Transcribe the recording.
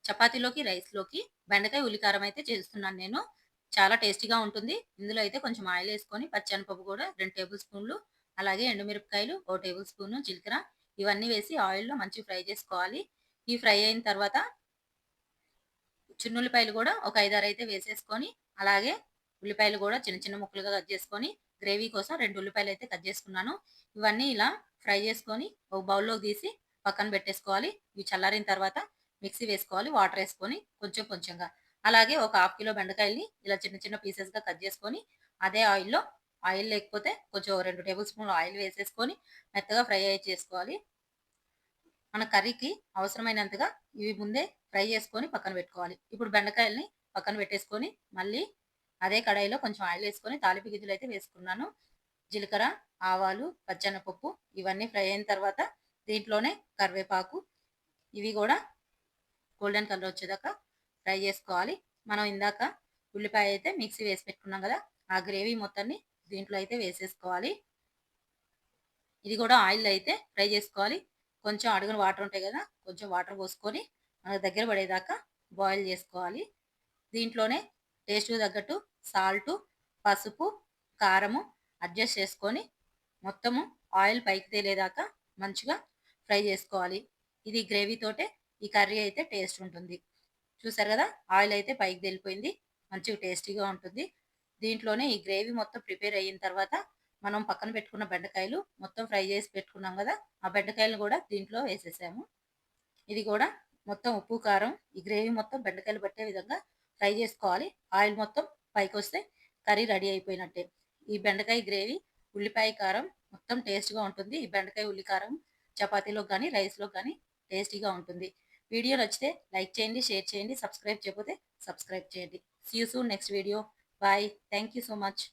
చపాతీలోకి, రైస్‌లోకి బెండకాయ ఉల్లికారం అయితే చేస్తున్నాను నేను. చాలా టేస్టీగా ఉంటుంది. ఇందులో అయితే కొంచెం ఆయిలేసుకొని, పచ్చెనపప్పు కూడా 2 టేబుల్ స్పూన్లు, అలాగే ఎండుమిరపకాయలు, ఓ టేబుల్ స్పూను, జీలకర్ర ఇవన్నీ వేసి ఆయిల్‌లో మంచిగా ఫ్రై చేసుకోవాలి. ఈ ఫ్రై అయిన తర్వాత చిన్నుల్లిపాయలు కూడా ఒక 5, 6 అయితే వేసేసుకొని, అలాగే ఉల్లిపాయలు కూడా చిన్న చిన్న ముక్కలుగా కట్ చేసుకొని, గ్రేవీ కోసం 2 ఉల్లిపాయలైతే కట్ చేసుకున్నాను. ఇవన్నీ ఇలా ఫ్రై చేసుకొని, ఒక బౌల్‌లోకి తీసి పక్కన పెట్టేసుకోవాలి. ఇవి చల్లారిన తర్వాత మిక్సీ వేసుకోవాలి వాటరేసుకొని కొంచెం కొంచెంగా. అలాగే ఒక ½ కిలో బెండకాయల్ని ఇలా చిన్న చిన్న పీసెస్‌గా కట్ చేసుకొని, అదే ఆయిల్‌లో ఆయిల్ లేకపోతే కొంచెం 2 టేబుల్ స్పూన్‌లు ఆయిల్ వేసేసుకొని మెత్తగా ఫ్రై అయ్యి చేసుకోవాలి. మన కర్రీకి అవసరమైనంతగా ఇవి ముందే ఫ్రై చేసుకొని పక్కన పెట్టుకోవాలి. ఇప్పుడు బెండకాయల్ని పక్కన పెట్టేసుకొని, మళ్ళీ అదే కడాయిలో కొంచెం ఆయిలేసుకొని తాలింపు గింజలైతే వేసుకున్నాను. జీలకర్ర, ఆవాలు, పచ్చెనపప్పు ఇవన్నీ ఫ్రై అయిన తర్వాత దీంట్లోనే కరివేపాకు ఇవి గూడా గోల్డెన్ కలర్ వచ్చేదాకా ఫ్రై చేసుకోవాలి. మనం ఇందాక ఉల్లిపాయ అయితే మిక్సీ వేసి పెట్టుకున్నాం గదా! ఆ గ్రేవీ మొత్తాన్ని దీంట్లో అయితే వేసేసుకోవాలి. ఇది కూడా ఆయిల్‌లో అయితే ఫ్రై చేసుకోవాలి. కొంచెం అడుగున వాటర్ ఉంటాయి గదా! కొంచెం వాటర్ పోసుకొని మనకు దగ్గర పడేదాకా బాయిల్ చేసుకోవాలి. దీంట్లోనే టేస్ట్‌కి తగ్గట్టు సాల్టు, పసుపు, కారము అడ్జస్ట్ చేసుకొని మొత్తము ఆయిల్ పైకి తేలేదాకా మంచిగా ఫ్రై చేసుకోవాలి. ఇది గ్రేవీతోటే ఈ కర్రీ అయితే టేస్ట్ ఉంటుంది. చూసారు గదా! ఆయిల్ అయితే పైకి తేలిపోయింది. మంచిగా టేస్టీగా ఉంటుంది. దీంట్లోనే ఈ గ్రేవీ మొత్తం ప్రిపేర్ అయిన తర్వాత మనం పక్కన పెట్టుకున్న బెండకాయలు మొత్తం ఫ్రై చేసి పెట్టుకున్నాం గదా! ఆ బెండకాయలను గూడా దీంట్లో వేసేసాము. ఇది కూడా మొత్తం ఉప్పు, కారం ఈ గ్రేవీ మొత్తం బెండకాయలు పట్టే విధంగా ఫ్రై చేసుకోవాలి. ఆయిల్ మొత్తం పైకొస్తే కర్రీ రెడీ అయిపోయినట్టే. ఈ బెండకాయ గ్రేవీ, ఉల్లిపాయ కారం మొత్తం టేస్ట్‌గా ఉంటుంది. ఈ బెండకాయ ఉల్లి కారం చపాతీలోకి గాని, రైస్‌లోకి గాని టేస్టీగా ఉంటుంది. వీడియో నచ్చితే లైక్ చేయండి, షేర్ చేయండి. సబ్స్క్రైబ్ చేయకపోతే సబ్స్క్రైబ్ చేయండి. See you soon next video. Bye. Thank you so much.